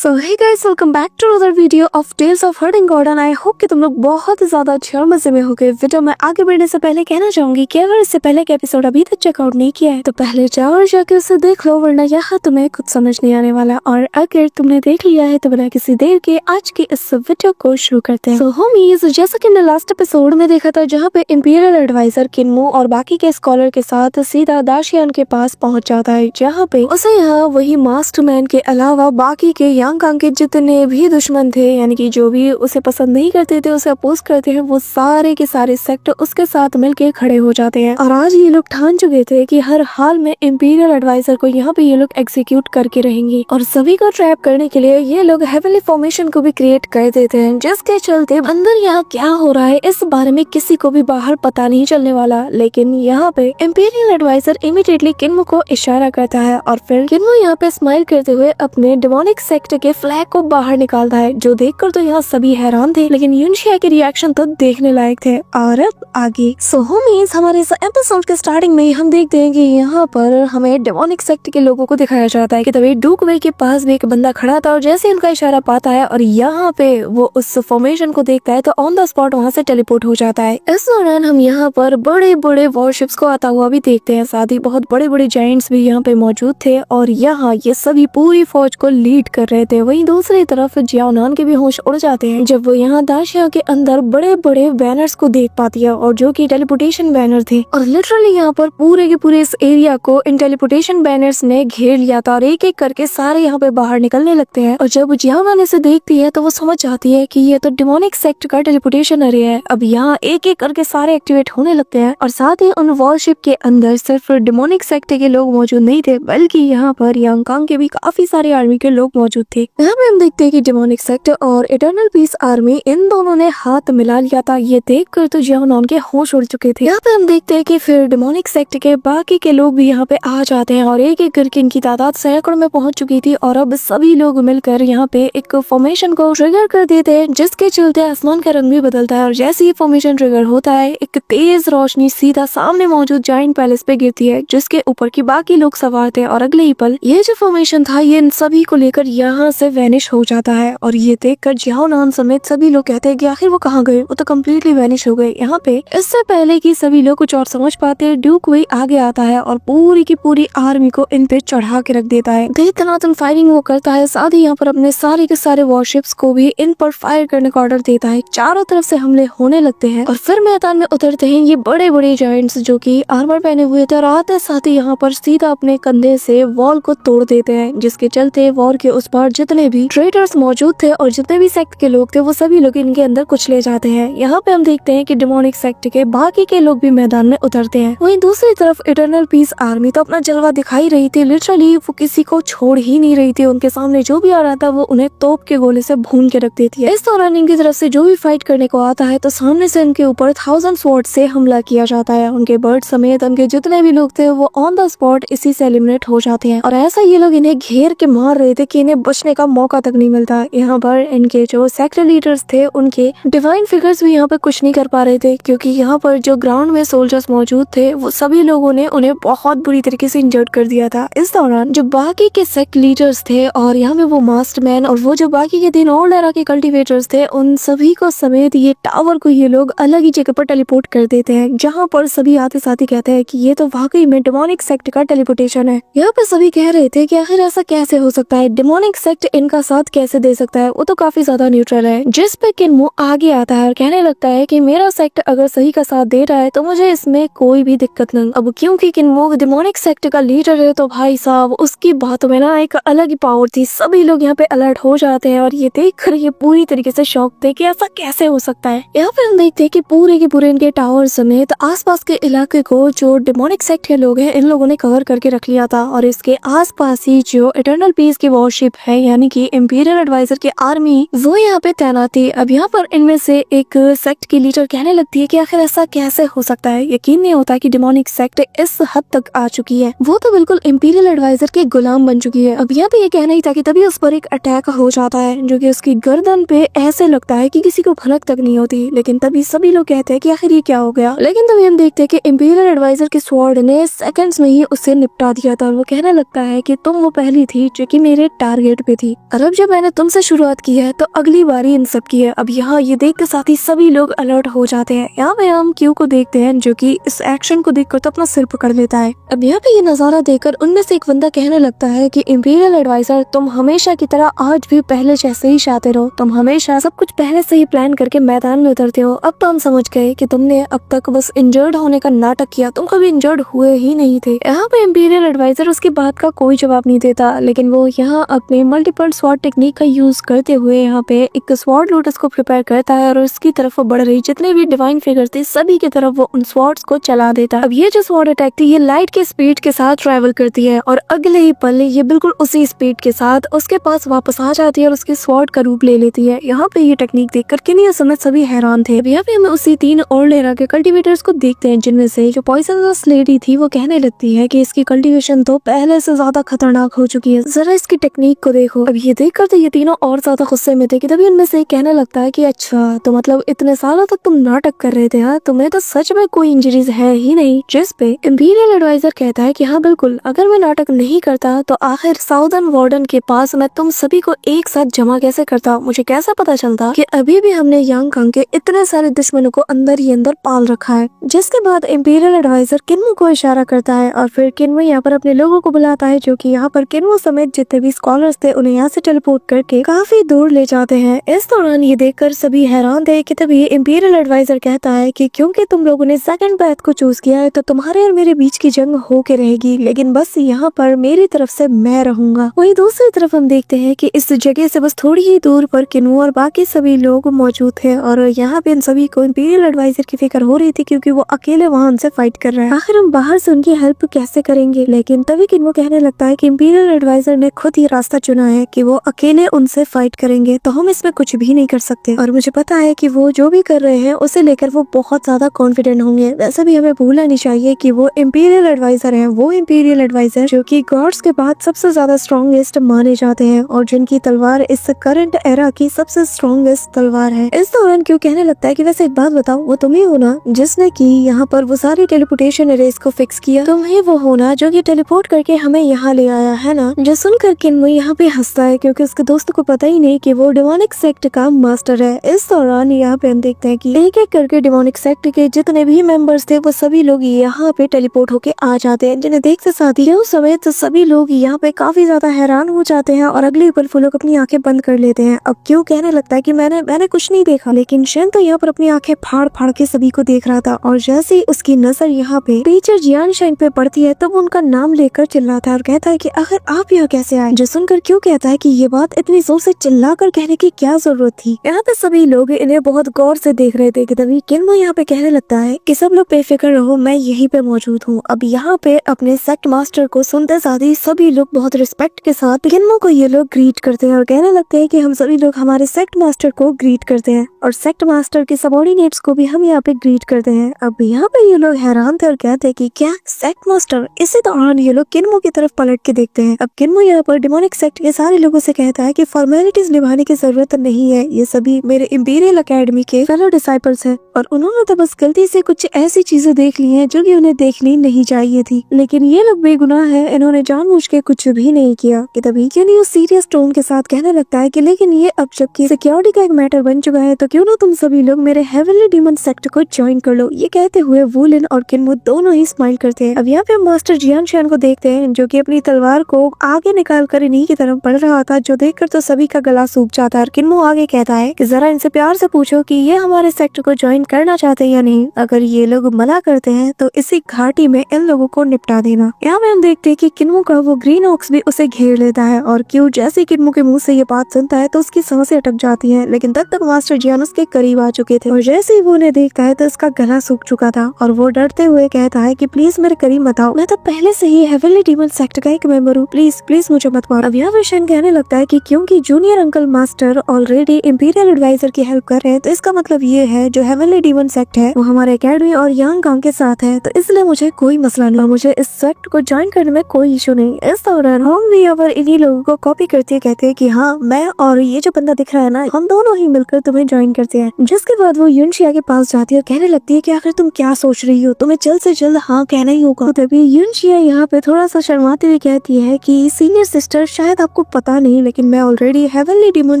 So hey guys, welcome back to another video of tales of hurting Gordon. I hope कि तुम लोग बहुत ज्यादा अच्छे और मजे में हो गए। वीडियो में आगे बढ़ने से पहले कहना चाहूंगी कि अगर इससे पहले का एपिसोड अभी तक चेकआउट नहीं किया है तो पहले जाओ और जाके उसे देख लो, वरना यहाँ तुम्हें कुछ समझ नहीं आने वाला। और अगर तुमने देख लिया है तो बिना किसी देर के आज के इस वीडियो को शुरू करते हैं। सो होमीज, जैसा कि हमने लास्ट एपिसोड में देखा था जहाँ पे इंपीरियल एडवाइजर किन्मो और बाकी के स्कॉलर के साथ सीधा दाशियान के पास पहुंच जाता है, जहाँ पे उसे यहाँ वही मास्टरमैन के अलावा बाकी के यांग के जितने भी दुश्मन थे, यानी कि जो भी उसे पसंद नहीं करते थे, उसे अपोज करते हैं, वो सारे के सारे सेक्ट उसके साथ मिलके खड़े हो जाते हैं। और आज ये लोग ठान चुके थे कि हर हाल में इंपीरियल एडवाइजर को यहाँ पे ये लोग एग्जीक्यूट करके रहेंगे। और सभी को ट्रैप करने के लिए ये लोग हेवनली फॉर्मेशन को भी क्रिएट कर देते हैं, जिसके चलते अंदर यहाँ क्या हो रहा है इस बारे में किसी को भी बाहर पता नहीं चलने वाला। लेकिन यहाँ पे इंपीरियल एडवाइजर इमीडिएटली किन्मो को इशारा करता है और फिर किन्मो यहाँ पे स्माइल करते हुए अपने डेमोनिक सेक्ट के फ्लैग को बाहर निकालता है, जो देखकर तो यहाँ सभी हैरान थे, लेकिन यूनशिया के रिएक्शन तो देखने लायक थे। और अब आगे सो होमीज, हमारे इस एपिसोड के स्टार्टिंग में हम देखते हैं कि यहाँ पर हमें डेमोनिक सेक्ट के लोगों को दिखाया जाता है कि तभी डूकवे के पास भी एक बंदा खड़ा था और जैसे उनका इशारा पाता है और यहाँ पे वो उस फॉर्मेशन को देखता है तो ऑन द स्पॉट वहाँ से टेलीपोर्ट हो जाता है। इस दौरान हम यहाँ पर बड़े बड़े वॉरशिप्स को आता हुआ भी देखते हैं, साथ ही बहुत बड़े बड़े जायंट्स भी यहाँ पे मौजूद थे और यहाँ ये सभी पूरी फौज को लीड कर रहे थे। वहीं दूसरी तरफ जियाओनान के भी होश उड़ जाते हैं जब वो यहाँ दाशिया के अंदर बड़े बड़े बैनर्स को देख पाती है, और जो कि टेलीपोर्टेशन बैनर थे। और लिटरली यहाँ पर पूरे के पूरे इस एरिया को इन टेलीपोर्टेशन बैनर्स ने घेर लिया था और एक एक करके सारे यहाँ पे बाहर निकलने लगते हैं। और जब जियाओनान इसे देखती है तो वो समझ जाती है कि ये तो डेमोनिक सेक्ट का टेलीपोर्टेशन एरिया है। अब यहाँ एक एक करके सारे एक्टिवेट होने लगते हैं और साथ ही उन वॉरशिप के अंदर सिर्फ डेमोनिक सेक्ट के लोग मौजूद नहीं थे, बल्कि यहाँ पर यांग के भी काफी सारे आर्मी के लोग मौजूद थे। यहाँ पे हम देखते हैं कि डेमोनिक सेक्ट और इटर्नल पीस आर्मी इन दोनों ने हाथ मिला लिया था। ये देखकर तो जियाओनान के होश उड़ चुके थे। यहाँ पे हम देखते हैं कि फिर डेमोनिक सेक्ट के बाकी के लोग भी यहाँ पे आ जाते हैं और एक एक करके इनकी तादाद सैकड़ों में पहुंच चुकी थी और अब सभी लोग मिलकर यहाँ पे एक फॉर्मेशन को ट्रिगर कर देते हैं, जिसके चलते आसमान का रंग भी बदलता है। और जैसे ही फॉर्मेशन ट्रिगर होता है एक तेज रोशनी सीधा सामने मौजूद जायंट पैलेस पे गिरती है, जिसके ऊपर की बाकी लोग सवार थे। और अगले ही पल ये जो फॉर्मेशन था ये इन सभी को लेकर यहाँ से वैनिश हो जाता है। और ये देखकर जियाओनान समेत सभी लोग कहते हैं कि आखिर वो कहाँ गए, वो तो कम्प्लीटली वैनिश हो गए। यहाँ पे इससे पहले कि सभी लोग कुछ और समझ पाते ड्यूक वही आगे आता है और पूरी की पूरी आर्मी को इन पे चढ़ा के रख देता है। धनातन फायरिंग वो करता है, साथ ही यहाँ पर अपने सारे के सारे वॉरशिप्स को भी इन पर फायर करने का ऑर्डर देता है। चारों तरफ से हमले होने लगते हैं और फिर मैदान में उतरते हैं ये बड़े बड़े जायंट्स जो कि आर्मर पहने हुए थे और आते साथ ही यहाँ पर सीधा अपने कंधे से वॉल को तोड़ देते हैं, जिसके चलते वॉर के उस पार जितने भी ट्रेडर्स मौजूद थे और जितने भी सेक्ट के लोग थे वो सभी लोग इनके अंदर कुछ ले जाते हैं। यहाँ पे हम देखते हैं कि डेमोनिक सेक्ट के बाकी के लोग भी मैदान में उतरते हैं। वहीं दूसरी तरफ इटर्नल पीस आर्मी तो अपना जलवा दिखाई रही थी, लिटरली वो किसी को छोड़ ही नहीं रही थी। उनके सामने जो भी आ रहा था वो उन्हें तोप के गोले से भून के रख देती है। इस दौरान इनकी तरफ से जो भी फाइट करने को आता है तो सामने से इनके ऊपर 1000 स्वॉर्ड से हमला किया जाता है। उनके बर्ड समेत उनके जितने भी लोग थे वो ऑन द स्पॉट इसी से एलिमिनेट हो जाते हैं। और ऐसा ये लोग इन्हें घेर के मार रहे थे कि इन्हें बचने का मौका तक नहीं मिलता। यहाँ पर इनके जो सेक्टर लीडर्स थे उनके डिवाइन फिगर्स भी यहाँ पे कुछ नहीं कर पा रहे थे, क्योंकि यहाँ पर जो ग्राउंड में सोल्जर्स मौजूद थे वो सभी लोगों ने उन्हें बहुत बुरी तरीके से इंजर्ड कर दिया था। इस दौरान जो बाकी के सेक्ट लीडर्स थे और यहाँ पे वो मास्टरमैन और वो जो बाकी के 3 ओल्ड एरा के कल्टिवेटर्स थे, उन सभी को समेत ये टावर को ये लोग अलग ही जगह पर टेलीपोर्ट कर देते हैं, जहाँ पर सभी आते साथ ही कहते हैं कि ये तो वाकई में डेमोनिक सेक्ट का टेलीपोर्टेशन है। यहाँ पे सभी कह रहे थे कि आखिर ऐसा कैसे हो सकता है, डेमोनिक सेक्ट इनका साथ कैसे दे सकता है, वो तो काफी ज्यादा न्यूट्रल है। जिस पे किन्मो आगे आता है और कहने लगता है कि मेरा सेक्ट अगर सही का साथ दे रहा है तो मुझे इसमें कोई भी दिक्कत नहीं। अब क्योंकि किन्मो डेमोनिक सेक्ट का लीडर है तो भाई साहब उसकी बातों में ना एक अलग ही पावर थी। सभी लोग यहाँ पे अलर्ट हो जाते हैं और ये देखकर ये पूरी तरीके से शॉक थे कि ऐसा कैसे हो सकता है। यहाँ पे हम देखते हैं कि पूरे के पूरे इनके टावर समेत आसपास के इलाके को जो डेमोनिक सेक्ट के लोग हैं इन लोगों ने कवर करके रख लिया था। और इसके आसपास ही जो इटर्नल पीस की वॉरशिप है यानी कि इंपीरियल एडवाइजर की आर्मी वो यहाँ पे तैनात थी। अब यहाँ पर इनमें से एक सेक्ट की लीडर कहने लगती है कि आखिर ऐसा कैसे हो सकता है, यकीन नहीं होता कि डेमोनिक सेक्ट इस हद तक आ चुकी है, वो तो बिल्कुल इंपीरियल एडवाइजर के गुलाम बन चुकी है। अब यहाँ पे ये कहना ही था कि तभी उस पर एक अटैक हो जाता है जो कि उसकी गर्दन पे ऐसे लगता है कि किसी को भनक तक नहीं होती। लेकिन तभी सभी लोग कहते हैं कि आखिर ये क्या हो गया। लेकिन तभी हम देखते हैं कि इंपीरियल एडवाइजर के स्वॉर्ड ने सेकंड्स में ही उससे निपटा दिया था और वो कहने लगता है कि तुम वो पहली थी जो कि मेरे टारगेट पे थी, और अब जब मैंने तुमसे शुरुआत की है तो अगली बारी इन सब की है। अब यहाँ ये देख के साथ ही सभी लोग अलर्ट हो जाते हैं। यहाँ पे हम क्यू को देखते हैं जो कि इस एक्शन को देखकर तो अपना सिर पकड़ लेता है। अब यहाँ पे ये नजारा देखकर उनमें से एक बंदा कहने लगता है कि इंपीरियल एडवाइजर, तुम हमेशा की तरह आज भी पहले जैसे ही चाहते रहो, तुम हमेशा सब कुछ पहले से ही प्लान करके मैदान में उतरते हो। अब तो हम समझ गए कि तुमने अब तक बस इंजर्ड होने का नाटक किया, तुम कभी इंजर्ड हुए ही नहीं थे। यहाँ पे इंपीरियल एडवाइजर उसकी बात का कोई जवाब नहीं देता, लेकिन वो यहाँ अपने मल्टीपल स्वॉर्ड टेक्निक का यूज करते हुए यहाँ पे एक स्वॉर्ड लोटस को प्रिपेयर करता है और उसकी तरफ वो बढ़ रही जितने भी डिवाइन फिगर थे सभी की तरफ वो उन स्वॉर्ड्स को चला देता। अब ये जो स्वॉर्ड अटैक थी ये लाइट के स्पीड के साथ ट्रेवल करती है और अगले ही पल ये बिल्कुल उसी स्पीड के साथ उसके पास वापस आ जाती है और उसके स्वॉर्ड का रूप ले लेती है। यहाँ पे ये टेक्निक देखकर किन्हीं समय सभी हैरान थे। यहाँ पे हमें उसी 3 ओल्डेरा के कल्टीवेटर्स को देखते हैं, जिनमें से जो पॉइजनस लेडी थी वो कहने लगती है कि इसकी कल्टीवेशन तो पहले से ज्यादा खतरनाक हो चुकी है, जरा इसकी टेक्निक को देखो। अब ये देखकर तो ये तीनों और ज्यादा गुस्से में थे कि तभी उनमें से कहने लगता है कि अच्छा, तो मतलब इतने सालों तक तुम नाटक कर रहे थे, हाँ तुम्हें तो सच में कोई इंजरीज है ही नहीं। जिस पे इंपीरियल एडवाइजर कहता है कि हाँ बिल्कुल, अगर मैं नाटक नहीं करता तो आखिर साउदर्न वार्डन के पास मैं तुम सभी को एक साथ जमा कैसे करता, मुझे कैसा पता चलता कि अभी भी हमने यांग कांग के इतने सारे दुश्मनों को अंदर ही अंदर पाल रखा है। जिसके बाद इंपीरियल एडवाइजर किन्मू को इशारा करता है और फिर किन्मू यहाँ पर अपने लोगों को बुलाता है, जो कि यहाँ पर किन्मू समेत जितने भी स्कॉलर्स थे उन्हें यहाँ से टेलीपोर्ट करके काफी दूर ले जाते हैं। इस दौरान ये देखकर सभी हैरान थे कि तभी इंपीरियल एडवाइजर कहता है कि क्योंकि तुम लोगों ने सेकंड पाथ को चूज किया है तो तुम्हारे और मेरे बीच की जंग होके रहेगी, लेकिन बस यहाँ पर मेरी तरफ से मैं रहूंगा। वहीं दूसरी तरफ हम देखते हैं कि इस जगह से बस थोड़ी ही दूर पर किन्नू और बाकी सभी लोग मौजूद थे और यहाँ पे इन सभी को इंपीरियल एडवाइजर की फिक्र हो रही थी क्योंकि वो अकेले वहाँ उनसे फाइट कर रहे हैं। आखिर हम बाहर से उनकी हेल्प कैसे करेंगे, लेकिन तभी किन्नू कहने लगता है कि इंपीरियल एडवाइजर ने खुद ही रास्ता चुना है कि वो अकेले उनसे फाइट करेंगे, तो हम इसमें कुछ भी नहीं कर सकते। और मुझे पता है कि वो जो भी कर रहे हैं उसे लेकर वो बहुत ज्यादा कॉन्फिडेंट होंगे। वैसे भी हमें भूलना नहीं चाहिए कि वो इंपीरियल एडवाइजर हैं, वो इंपीरियल एडवाइजर जो कि गॉड्स के बाद सबसे ज्यादा स्ट्रॉन्गेस्ट माने जाते हैं और जिनकी तलवार इस करंट एरा की सबसे स्ट्रॉन्गेस्ट तलवार है। इस दौरान क्यों कहने लगता है कि वैसे एक बात बताओ, वो तुम ही हो ना जिसने की यहाँ पर वो सारी टेलीपोर्टेशन एरेज को फिक्स किया, तुम ही वो हो ना जो कि टेलीपोर्ट करके हमें यहाँ ले आया है ना। जो सुनकर किन्मू यहाँ पे हंसता है क्योंकि उसके दोस्त को पता ही नहीं कि वो डिमोनिक सेक्ट का मास्टर है। इस दौरान यहाँ पे हम देखते हैं कि एक एक करके डिमोनिक सेक्ट के जितने भी मेंबर्स थे वो सभी लोग यहाँ पे टेलीपोर्ट होके आ जाते हैं, जिन्हें देखते साथ ही समेत सभी लोग यहाँ पे काफी ज्यादा हैरान हो जाते हैं और अगले पल वो लोग अपनी आंखें बंद कर लेते हैं। अब क्यों कहने लगता है कि मैंने कुछ नहीं देखा, लेकिन शन तो यहाँ पर अपनी आंखें फाड़ फाड़ के सभी को देख रहा था और जैसे ही उसकी नजर यहाँ पे टीचर जियान शाइन पे पड़ती है तब उनका नाम लेकर चिल्लाता है और कहता है कि आखिर आप यहाँ कैसे आए। जो सुनकर क्यों कहता है कि ये बात इतनी जोर से चिल्ला कर कहने की क्या जरूरत थी। यहाँ पे सभी लोग इन्हें बहुत गौर से देख रहे थे कि तभी किन्मू यहाँ पे कहने लगता है कि सब लोग बेफिक्र रहो, मैं यहीं पे मौजूद हूँ। अब यहाँ पे अपने सेक्ट मास्टर को सुनते साथ ही सभी लोग बहुत रिस्पेक्ट के साथ किन्मू को ये लोग ग्रीट करते हैं और कहने लगते हैं कि हम सभी लोग हमारे सेक्ट मास्टर को ग्रीट करते हैं और सेक्ट मास्टर के सबऑर्डिनेट्स को भी हम यहाँ पे ग्रीट करते हैं। अब यहाँ पे ये लोग हैरान थे और कहते हैं कि क्या सेक्ट मास्टर। इसी दौरान ये लोग किन्मू की तरफ पलट के देखते हैं। अब किन्मू यहाँ पर डिमोनिक सेक्ट के सारे लोगों से कहता है कि फॉर्मेलिटीज निभाने की जरूरत नहीं है, ये सभी मेरे इंपीरियल एकेडमी के फेलो डिसाइपल्स हैं और उन्होंने तो बस गलती से कुछ ऐसी चीजें देख ली हैं जो कि उन्हें देखनी नहीं चाहिए थी, लेकिन ये लोग बेगुनाह है, इन्होंने जानबूझ के कुछ भी नहीं किया। कि तभी क्यों सीरियस टोन के साथ कहने लगता है कि लेकिन ये अब जबकि सिक्योरिटी का एक मैटर बन चुका है तो क्यों ना तुम सभी लोग मेरे हेवनली डीमन सेक्ट को ज्वाइन कर लो। ये कहते हुए वुलिन और किन्मू दोनों ही स्माइल करते हैं। अब यहाँ पे मास्टर जियान शान को देखते हैं जो कि अपनी तलवार को आगे निकाल कर इन्हीं की तरफ बढ़ रहा था, जो देखकर तो सभी का गला सूख जाता है। किन्मू आगे कहता है कि जरा इनसे प्यार से पूछो कि ये हमारे सेक्टर को ज्वाइन करना चाहते हैं या नहीं, अगर ये लोग मना करते हैं तो इसी घाटी में इन लोगों को निपटा देना। यहाँ पे हम देखते हैं कि किन्मू का वो ग्रीन ऑक्स भी उसे घेर लेता है और क्यों जैसे किन्मू के मुंह से ये बात सुनता है तो उसकी सांसें अटक जाती हैं, लेकिन तब तक मास्टर जियान उसके करीब आ चुके थे और जैसे ही वो उन्हें देखता है तो उसका गला सूख चुका था और वो डरते हुए कहता है कि प्लीज मेरे करीब मत आओ, मैं तो पहले से ही हेवनली डीमन सेक्ट का एक मेंबर हूँ, प्लीज प्लीज मुझे मत मारो। अब यहाँ पे शन कहने लगता है कि क्योंकि junior uncle master already imperial advisor की हेल्प कर रहे हैं तो इसका मतलब ये है जो हेवनली डीमन सेक्ट है वो हमारे एकेडमी और यांग कांग के साथ है, तो इसलिए मुझे कोई मसला नहीं और मुझे इस सेक्ट को ज्वाइन करने में कोई इशू नहीं। इस दौरान हम भी यहाँ पर इन्हीं लोगों को कॉपी करते कहते हैं कि हाँ मैं और ये जो बंदा दिख रहा है ना, हम दोनों ही मिलकर तुम्हें ज्वाइन करते हैं। जिसके बाद वो युनशिया के पास जाती है और कहने लगती है कि आखिर तुम क्या सोच रही हो, तुम्हें जल्द से जल्द हाँ कहना ही होगा। तभी युनशिया यहाँ पे थोड़ा सा शर्माती हुई कहती है कि सीनियर सिस्टर शायद आप आपको पता नहीं, लेकिन मैं ऑलरेडी हेवनली डीमन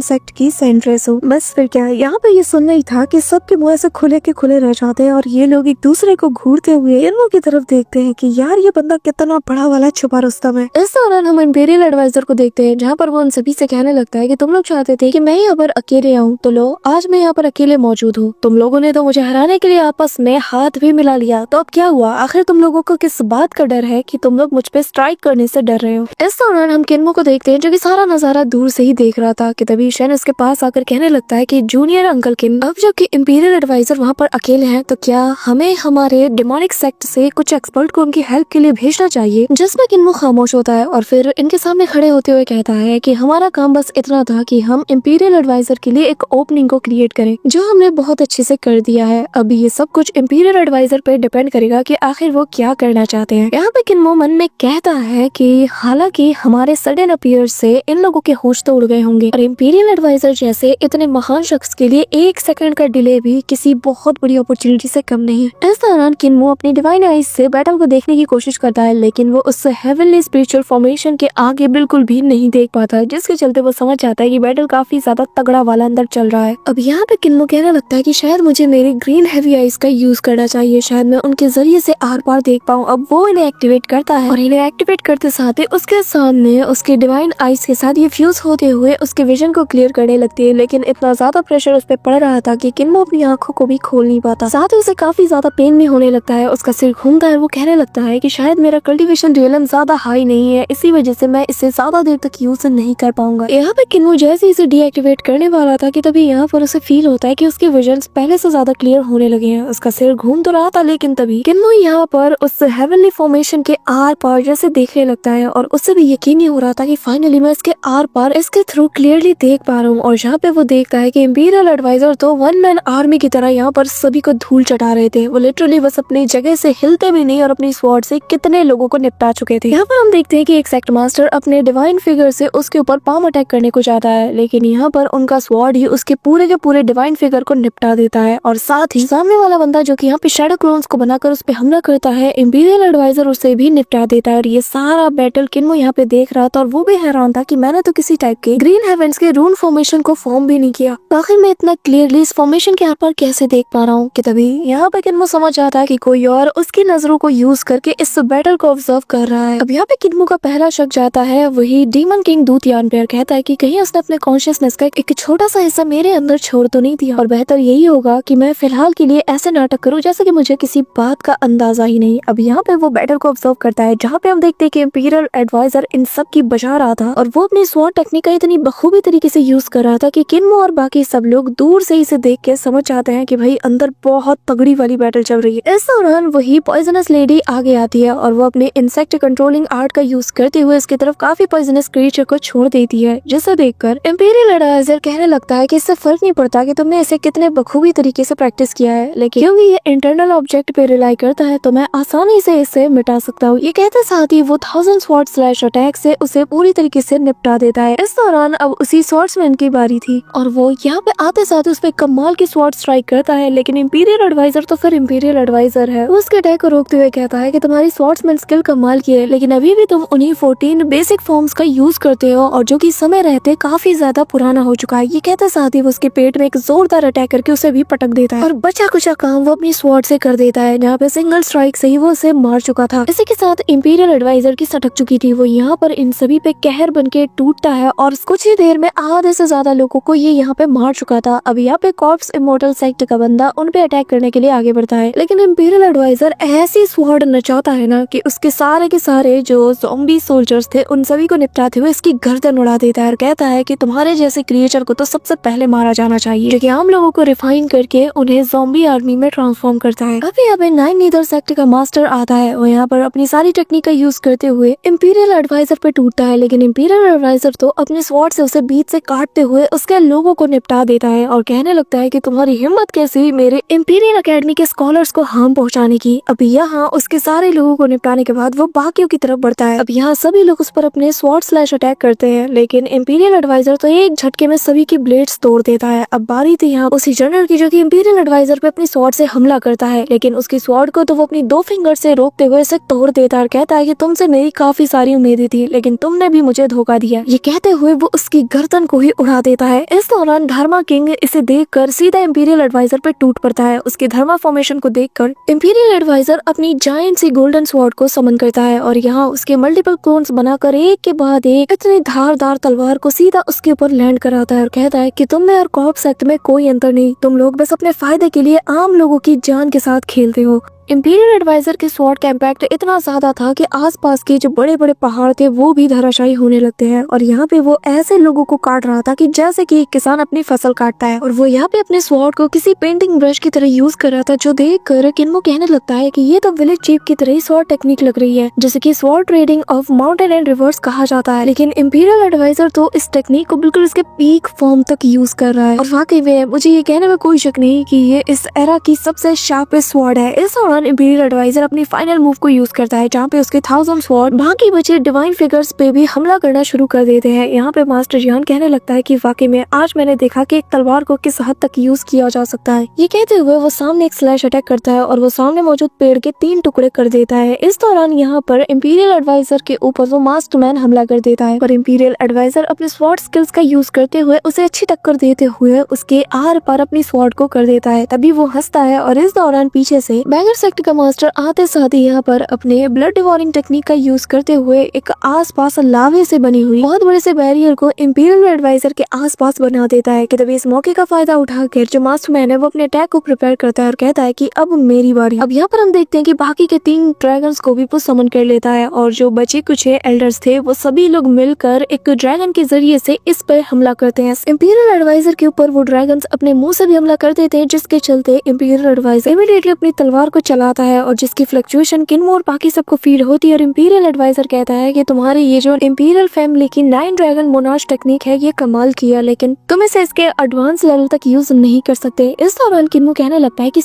सेक्ट की सेंट्रेस हूँ। बस फिर क्या, यहाँ पे ये सुनना ही था कि सबके मुंह ऐसे खुले के खुले रह जाते हैं और ये लोग एक दूसरे को घूरते हुए किन्मो की तरफ देखते हैं कि यार ये बंदा कितना बड़ा वाला छुपा रुस्तम है। इस दौरान हम इंपीरियल एडवाइजर को देखते हैं, जहाँ पर वो उन सभी से कहने लगता है कि तुम लोग चाहते थे कि मैं यहाँ पर अकेले आऊँ, तो लो आज मैं यहाँ पर अकेले मौजूद हूँ। तुम लोगों ने तो मुझे हराने के लिए आपस में हाथ भी मिला लिया, तो अब क्या हुआ? आखिर तुम लोगों को किस बात का डर है कि तुम लोग मुझ पे स्ट्राइक करने से डर रहे हो? इस दौरान हम किन्मो को देखते हैं जो कि सारा नजारा दूर से ही देख रहा था कि तभी शेन उसके पास आकर कहने लगता है कि जूनियर अंकल किन, अब जबकि इंपीरियल एडवाइजर वहाँ पर अकेले हैं, तो क्या हमें हमारे डिमोनिक सेक्ट से कुछ एक्सपर्ट को उनकी हेल्प के लिए भेजना चाहिए? जिसमें किन्मो खामोश होता है और फिर इनके सामने खड़े होते हुए कहता है कि हमारा काम बस इतना था कि हम इंपीरियल एडवाइजर के लिए एक ओपनिंग को क्रिएट करें, जो हमने बहुत अच्छे से कर दिया है। अभी ये सब कुछ इंपीरियल एडवाइजर पे डिपेंड करेगा कि आखिर वो क्या करना चाहते हैं। यहाँ पे किन्मो मन में कहता है कि हालांकि हमारे सडन अपीयर से इन लोगों के होश तो उड़ गए होंगे और इंपीरियल एडवाइजर जैसे इतने महान शख्स के लिए 1 सेकंड का डिले भी किसी बहुत बड़ी अपॉर्चुनिटी से कम नहीं है। इस दौरान किन्मो अपनी डिवाइन आइज से बैटल को देखने की कोशिश करता है, लेकिन वो उस हेवनली स्पिरिचुअल फॉर्मेशन के आगे बिल्कुल भी नहीं देख पाता, जिसके चलते वो समझ जाता है कि बैटल काफी ज्यादा तगड़ा वाला अंदर चल रहा है। अब यहाँ पे किन्मो कहने लगता है कि शायद मुझे मेरी ग्रीन हेवी आइज का यूज करना चाहिए, शायद मैं उनके जरिए से आर पार देख पाऊँ। अब वो इन्हें एक्टिवेट करता है और इन्हें एक्टिवेट करते साथ ही उसके सामने उसके डिवाइन आइज के साथ ये फ्यूज होते हुए उसके विजन को क्लियर करने लगती है, लेकिन इतना ज्यादा प्रेशर उस पर पड़ रहा था कि किन्मो अपनी आंखों को भी खोल नहीं पाता। साथ ही उसे काफी ज्यादा पेन भी होने लगता है, उसका सिर घूमता है। वो कहने लगता है कि शायद मेरा कल्टीवेशन रियलम ज्यादा हाई नहीं है, इसी वजह से मैं इसे ज्यादा देर तक यूज नहीं कर पाऊंगा। यहाँ पे किन्मो जैसे इसे डीएक्टिवेट करने वाला था कि तभी यहाँ पर उसे फील होता है कि उसके विजन पहले से ज्यादा क्लियर होने लगे हैं। उसका सिर घूम तो रहा था, लेकिन तभी किन्मो यहाँ पर उस हेवनली फॉर्मेशन के आर पार जैसे देखने लगता है और उससे भी यकीन नहीं हो रहा था कि फाइनली मैं इसके आर पार इसके थ्रू क्लियरली देख पा रहा हूँ। और जहाँ पे वो देखता है कि इंपीरियल एडवाइजर तो 1 मैन आर्मी की तरह यहाँ पर सभी को धूल चटा रहे थे। वो लिटरली बस अपनी जगह से हिलते भी नहीं और अपनी स्वॉर्ड से कितने लोगों को निपटा चुके थे। यहाँ पर हम देखते हैं कि एक सेक्ट मास्टर अपने डिवाइन फिगर से उसके ऊपर पाम अटैक करने को चाहता है, लेकिन यहाँ पर उनका स्वॉर्ड ही उसके पूरे के पूरे डिवाइन फिगर को निपटा देता है और साथ ही सामने वाला बंदा जो कि यहाँ पे शैडो क्लोन्स को बनाकर उस पर हमला करता है, इंपीरियल एडवाइजर उसे भी निपटा देता है। और ये सारा बैटल किन्मो यहाँ पे देख रहा था और वो भी हैरान था कि मैंने तो किसी टाइप के ग्रीन हेवेंस के रून फॉर्मेशन को फॉर्म भी नहीं किया, आखिर मैं इतना क्लियरली इस फॉर्मेशन के आर पार कैसे देख पा रहा हूँ? कि तभी यहाँ पे किन्मो समझ जाता है कि कोई और उसकी नजरों को यूज करके इस बैटल को ऑब्जर्व कर रहा है। अब यहाँ पे किन्मो का पहला शक जाता है वही डीमन किंग दूतियान पे, कहता है कि कहीं उसने अपने कॉन्शियसनेस का एक छोटा सा हिस्सा मेरे अंदर छोड़ तो नहीं दिया, और बेहतर यही होगा कि मैं फिलहाल के लिए ऐसे नाटक करूँ जैसे कि मुझे किसी बात का अंदाजा ही नहीं। अब यहाँ पे वो बैटल को ऑब्जर्व करता है, जहाँ पे हम देखते हैं कि इंपीरियल एडवाइजर इन सब की बचा रहा था और वो अपनी स्वॉर्ड टेक्निक का इतनी बखूबी तरीके से यूज कर रहा था कि किन्मो और बाकी सब लोग दूर से इसे देख के समझ जाते हैं कि भाई अंदर बहुत तगड़ी वाली बैटल चल रही है। इस दौरान वही पॉइजनस लेडी आगे आती है और वो अपने इंसेक्ट कंट्रोलिंग आर्ट का यूज करते हुए इसकी तरफ काफी पॉइजनस क्रिएचर को छोड़ देती है, जिसे देखकर इंपीरियल एडवाइजर कहने लगता है कि इससे फर्क नहीं पड़ता कि तुमने इसे कितने बखूबी तरीके से प्रैक्टिस किया है, लेकिन क्योंकि ये इंटरनल ऑब्जेक्ट पे रिलाई करता है तो मैं आसानी से इसे मिटा सकता हूँ। ये कहते साथ ही वो 1000 स्वॉर्ड स्लैश अटैक से उसे पूरी तरीके से निपटा देता है। इस दौरान अब उसी स्वॉर्ड्समैन की बारी थी और वो यहाँ पे आते साथ उस पे कमाल की स्वॉर्ड स्ट्राइक करता है, लेकिन इंपीरियल एडवाइजर तो फिर इंपीरियल एडवाइजर है। वो उसके अटैक को रोकते हुए कहता है कि तुम्हारी स्वॉर्ड्समैन स्किल कमाल की है, लेकिन अभी भी तुम उन्हीं 14 बेसिक फॉर्म्स का यूज करते हो और जो कि समय रहते काफी ज्यादा पुराना हो चुका है। ये कहते साथ ही वो उसके पेट में एक जोरदार अटैक करके उसे भी पटक देता है और बचा कुचा काम वो अपनी स्वॉर्ड से कर देता है, जहाँ पे सिंगल स्ट्राइक से ही वो उसे मार चुका था। इसी के साथ इंपीरियल एडवाइजर की सटक चुकी थी, वो यहाँ पर इन सभी पे कहर बन के टूटता है और कुछ ही देर में आधे से ज्यादा लोगों को ये यहाँ पे मार चुका था। अब यहाँ पे कॉर्प्स इमोर्टल सेक्ट का बंदा उन पे अटैक करने के लिए आगे बढ़ता है, लेकिन इंपीरियल एडवाइजर ऐसी स्वॉर्ड नचाता है ना कि उसके सारे के सारे जो ज़ॉम्बी सोल्जर्स थे उन सभी को निपटाते हुए इसकी गर्दन उड़ा देता है और कहता है कि तुम्हारे जैसे क्रिएचर को तो सबसे पहले मारा जाना चाहिए, जो कि आम लोगों को रिफाइन करके उन्हें ज़ॉम्बी आर्मी में ट्रांसफॉर्म करता है। अभी यहाँ पे 9 नीदर सेक्ट का मास्टर आता है, वो यहाँ पर अपनी सारी टेक्निक का यूज करते हुए इंपीरियल एडवाइजर पे टूटता है, लेकिन इंपीरियल एडवाइजर तो अपने स्वॉर्ड से उसे बीच से काटते हुए उसके लोगों को निपटा देता है और कहने लगता है कि तुम्हारी हिम्मत कैसी मेरे इंपीरियल एकेडमी के स्कॉलर्स को हार्म पहुंचाने की। अब यहाँ उसके सारे लोगों को निपटाने के बाद वो बाकियों की तरफ बढ़ता है। अब यहाँ सभी लोग उस पर अपने स्वॉर्ड स्लैश अटैक करते हैं, लेकिन इंपीरियल एडवाइजर तो एक झटके में सभी की ब्लेड्स तोड़ देता है। अब बारी थी यहाँ उसी जनरल की, जो कि इंपीरियल एडवाइजर पे अपनी स्वॉर्ड से हमला करता है, लेकिन उसकी स्वॉर्ड को तो वो अपनी 2 फिंगर से रोकते हुए इसे तोड़ देता है और कहता है कि तुमसे मेरी काफी सारी उम्मीदें थी, लेकिन तुमने भी मुझे तुझे धोखा दिया। ये कहते हुए वो उसकी गर्दन को ही उड़ा देता है। इस दौरान धर्मा किंग इसे देखकर सीधा इंपीरियल एडवाइजर पे टूट पड़ता है। उसकी धर्मा फॉर्मेशन को देखकर इंपीरियल एडवाइजर अपनी जायंट सी गोल्डन स्वॉर्ड को समन करता है और यहाँ उसके मल्टीपल क्लोन्स बनाकर एक के बाद एक इतनी धारदार तलवार को सीधा उसके ऊपर लैंड कराता है और कहता है कि तुम में और कॉर्प्स एक्ट में कोई अंतर नहीं, तुम लोग बस अपने फायदे के लिए आम लोगों की जान के साथ खेलते हो। इंपीरियल एडवाइजर के स्वॉर्ड का इम्पैक्ट इतना ज्यादा था कि आसपास के जो बड़े बड़े पहाड़ थे वो भी धराशायी होने लगते हैं और यहाँ पे वो ऐसे लोगों को काट रहा था कि जैसे कि एक किसान अपनी फसल काटता है। और वो यहाँ पे अपने स्वॉर्ड को किसी पेंटिंग ब्रश की तरह यूज कर रहा था, जो देख कर किन्मो कहने लगता है कि ये तो विलेज चीफ की तरह ही स्वॉर्ड टेक्निक लग रही है, जैसे कि sword trading of mountain and reverse कहा जाता है। लेकिन इंपीरियल एडवाइजर तो इस टेक्निक को बिल्कुल इसके पीक फॉर्म तक यूज कर रहा है और वाकई में मुझे ये कहने में कोई शक नहीं कि ये इस एरा की सबसे शार्पेस्ट स्वॉर्ड है। इस दौरान इंपीरियल एडवाइजर अपनी फाइनल मूव को यूज करता है, जहाँ पे उसके 1000 स्वॉर्ड बाकी बचे डिवाइन फिगर्स पे भी हमला करना शुरू कर देते हैं। यहाँ पे मास्टर जियान कहने लगता है कि वाकई में आज मैंने देखा कि एक तलवार को किस हद तक यूज किया जा सकता है। ये कहते हुए वो सामने एक स्लैश अटैक करता है और वो सामने मौजूद पेड़ के 3 टुकड़े कर देता है। इस दौरान यहाँ पर इंपीरियल एडवाइजर के ऊपर वो मास्टरमैन हमला कर देता है और इंपीरियल एडवाइजर अपने स्वॉर्ड स्किल्स का यूज करते हुए उसे अच्छी टक्कर देते हुए उसके आर पार अपनी स्वॉर्ड को कर देता है। तभी वो हंसता है और इस दौरान पीछे से बैगर सेक्ट का मास्टर आते साथ ही यहाँ पर अपने ब्लड डिवोरिंग टेक्निक का यूज करते हुए एक आसपास लावे से बनी हुई बहुत बड़े से बैरियर को इंपीरियल एडवाइजर के आसपास बना देता है कि तभी इस मौके का फायदा उठाकर जो मास्टरमैन है वो अपने अटैक को प्रिपेयर करता है और कहता है कि अब मेरी बारी। अब यहाँ पर हम देखते हैं कि बाकी के 3 ड्रैगन्स को भी वो समन कर लेता है और जो बचे कुछ एल्डर्स थे वो सभी लोग मिलकर एक ड्रैगन के जरिए से इस पर हमला करते हैं। इंपीरियल एडवाइजर के ऊपर वो ड्रैगन्स अपने मुंह से भी हमला कर देते हैं, जिसके चलते इंपीरियल एडवाइजर इमीडिएटली अपनी तलवार को चलाता है और जिसकी फ्लक्चुएशन किन्मो और बाकी सबको फील होती है। और इंपीरियल एडवाइजर कहता है कि तुम्हारी ये जो इंपीरियल फैमिली की 9 ड्रैगन मोनार्च टेक्निक है ये कमाल किया, लेकिन तुम इसे इसके एडवांस लेवल तक यूज नहीं कर सकते। इस दौरान किन्मो कहने लगता है कि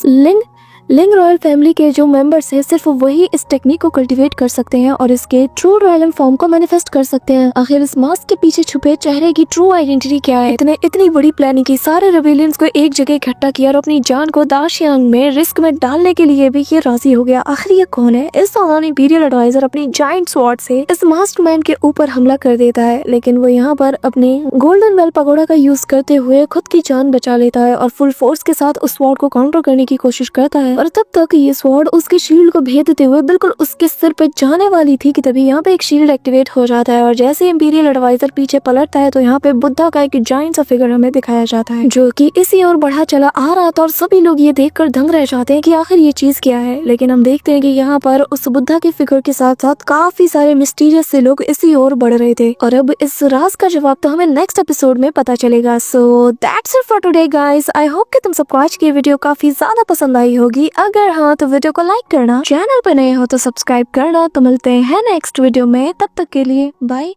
लिंग रॉयल फैमिली के जो मेंबर्स हैं सिर्फ वही इस टेक्निक को कल्टीवेट कर सकते हैं और इसके ट्रू ड्रैगन फॉर्म को मैनिफेस्ट कर सकते हैं। आखिर इस मास्क के पीछे छुपे चेहरे की ट्रू आइडेंटिटी क्या है? इतनी बड़ी प्लानिंग की, सारे रेबेलियंस को एक जगह इकट्ठा किया और अपनी जान को दाशियांग में रिस्क में डालने के लिए भी ये राजी हो गया। आखिर ये कौन है? इस दौरान इंपीरियल एडवाइजर अपनी जायंट स्वॉर्ड से इस मास्टरमैन के ऊपर हमला कर देता है, लेकिन वो यहाँ पर अपने गोल्डन वेल पगोड़ा का यूज करते हुए खुद की जान बचा लेता है और फुल फोर्स के साथ उस स्वॉर्ड को काउंटर करने की कोशिश करता है। और तब तक ये स्वॉर्ड उसके शील्ड को भेदते हुए बिल्कुल उसके सिर पे जाने वाली थी कि तभी यहाँ पे एक शील्ड एक्टिवेट हो जाता है और जैसे इंपीरियल एडवाइजर पीछे पलटता है तो यहाँ पे बुद्धा का एक जायंट सा फिगर हमें दिखाया जाता है, जो कि इसी ओर बढ़ा चला आ रहा था और सभी लोग ये देखकर दंग रह जाते हैं कि आखिर ये चीज क्या है। लेकिन हम देखते हैं कि यहाँ पर उस बुद्धा के फिगर के साथ साथ काफी सारे मिस्टीरियस से लोग इसी ओर बढ़ रहे थे और अब इस राज का जवाब तो हमें नेक्स्ट एपिसोड में पता चलेगा। So that's it for today guys. I hope कि तुम सबको आज की वीडियो काफी ज्यादा पसंद आई होगी। अगर हाँ तो वीडियो को लाइक करना, चैनल पर नए हो तो सब्सक्राइब करना। तो मिलते हैं नेक्स्ट वीडियो में, तब तक के लिए बाय।